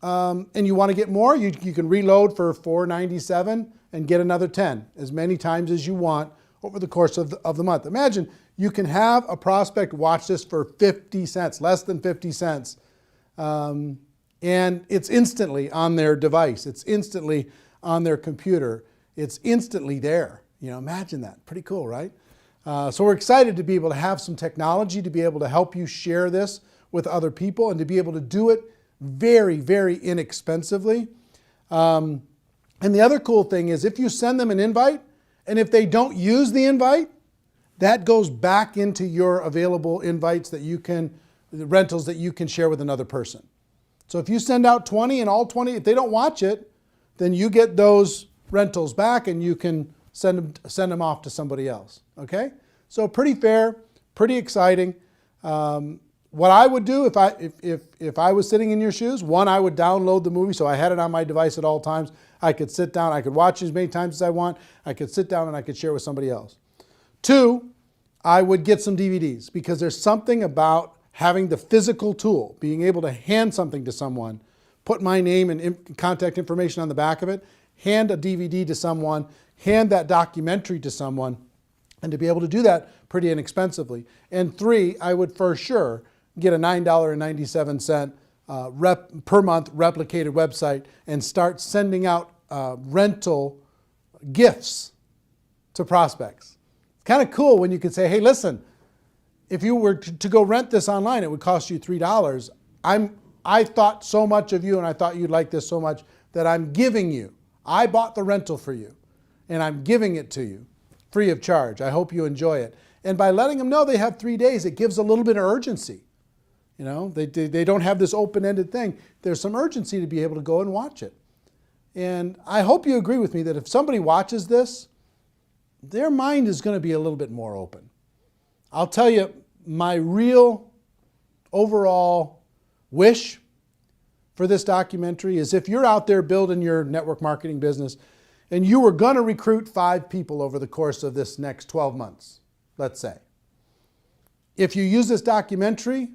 S3: and you want to get more, you can reload for $4.97 and get another 10, as many times as you want over the course of the month. Imagine you can have a prospect watch this for 50 cents, less than 50 cents. And it's instantly on their device. It's instantly on their computer. It's instantly there. You know, imagine that. Pretty cool, right? So we're excited to be able to have some technology to be able to help you share this with other people and to be able to do it very, very inexpensively. And the other cool thing is if you send them an invite, and if they don't use the invite, that goes back into your available invites that you can, the rentals that you can share with another person. So if you send out 20 and all 20, if they don't watch it, then you get those rentals back and you can send them off to somebody else, okay? So pretty fair, pretty exciting. What I would do if I was sitting in your shoes, one, I would download the movie so I had it on my device at all times. I could sit down, I could watch it as many times as I want. I could sit down and I could share with somebody else. Two, I would get some DVDs, because there's something about having the physical tool, being able to hand something to someone, put my name and contact information on the back of it, hand a DVD to someone, hand that documentary to someone, and to be able to do that pretty inexpensively. And three, I would for sure get a $9.97 per month replicated website and start sending out rental gifts to prospects. It's kind of cool when you can say, hey, listen, if you were to go rent this online, it would cost you $3. I thought so much of you and I thought you'd like this so much that I'm giving you. I bought the rental for you and I'm giving it to you free of charge. I hope you enjoy it. And by letting them know they have 3 days, it gives a little bit of urgency. You know, they don't have this open-ended thing. There's some urgency to be able to go and watch it. And I hope you agree with me that if somebody watches this, their mind is going to be a little bit more open. I'll tell you, my real overall wish for this documentary is if you're out there building your network marketing business and you were going to recruit 5 people over the course of this next 12 months, let's say. If you use this documentary,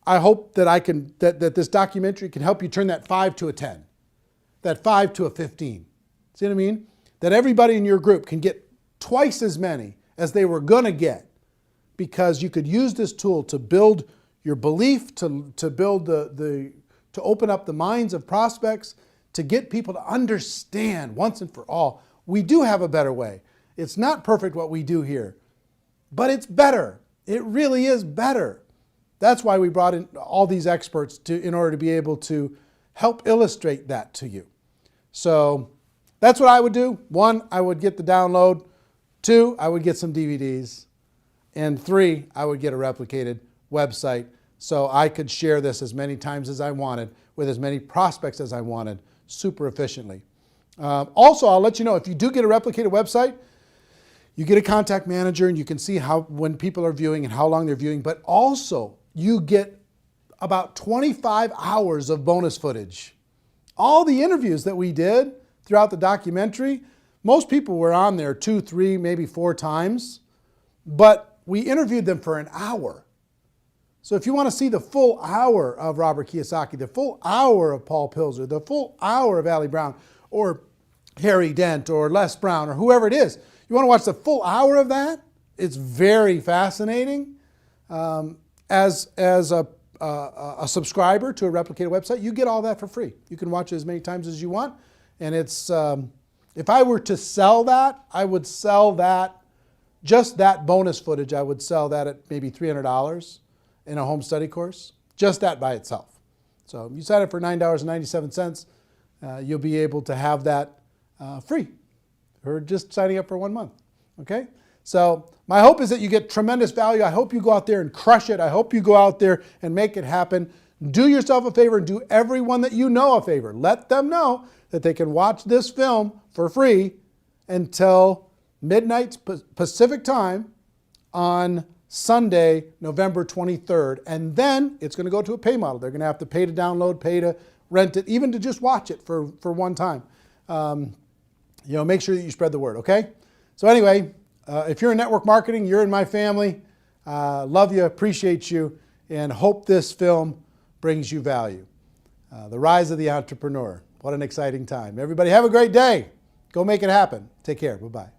S3: I hope that this documentary can help you turn that 5 to a 10, that 5 to a 15. See what I mean? That everybody in your group can get twice as many as they were going to get, because you could use this tool to build your belief, to build to open up the minds of prospects, to get people to understand once and for all, we do have a better way. It's not perfect what we do here, but it's better. It really is better. That's why we brought in all these experts in order to be able to help illustrate that to you. So that's what I would do. 1, I would get the download. 2, I would get some DVDs. And 3, I would get a replicated website so I could share this as many times as I wanted with as many prospects as I wanted super efficiently. Also, I'll let you know, if you do get a replicated website, you get a contact manager and you can see when people are viewing and how long they're viewing, but also you get about 25 hours of bonus footage. All the interviews that we did throughout the documentary, most people were on there 2, 3, maybe 4 times, but we interviewed them for an hour. So if you want to see the full hour of Robert Kiyosaki, the full hour of Paul Pilzer, the full hour of Ali Brown, or Harry Dent, or Les Brown, or whoever it is, you want to watch the full hour of that? It's very fascinating. As a subscriber to a replicated website, you get all that for free. You can watch it as many times as you want. And it's, if I were to sell that, I would sell that, just that bonus footage, I would sell that at maybe $300 in a home study course, just that by itself. So you sign up for $9.97, you'll be able to have that free, or just signing up for 1 month, okay? So my hope is that you get tremendous value. I hope you go out there and crush it. I hope you go out there and make it happen. Do yourself a favor and do everyone that you know a favor. Let them know that they can watch this film for free until midnight Pacific time on Sunday, November 23rd. And then it's going to go to a pay model. They're going to have to pay to download, pay to rent it, even to just watch it for one time. Make sure that you spread the word, okay? So anyway, if you're in network marketing, you're in my family. Love you, appreciate you, and hope this film brings you value. The Rise of the Entrepreneur. What an exciting time. Everybody have a great day. Go make it happen. Take care. Bye-bye.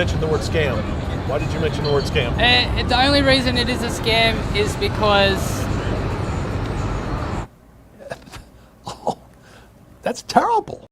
S2: mention the word scam? Why did you mention the word scam?
S10: The only reason it is a scam is because...
S2: That's terrible.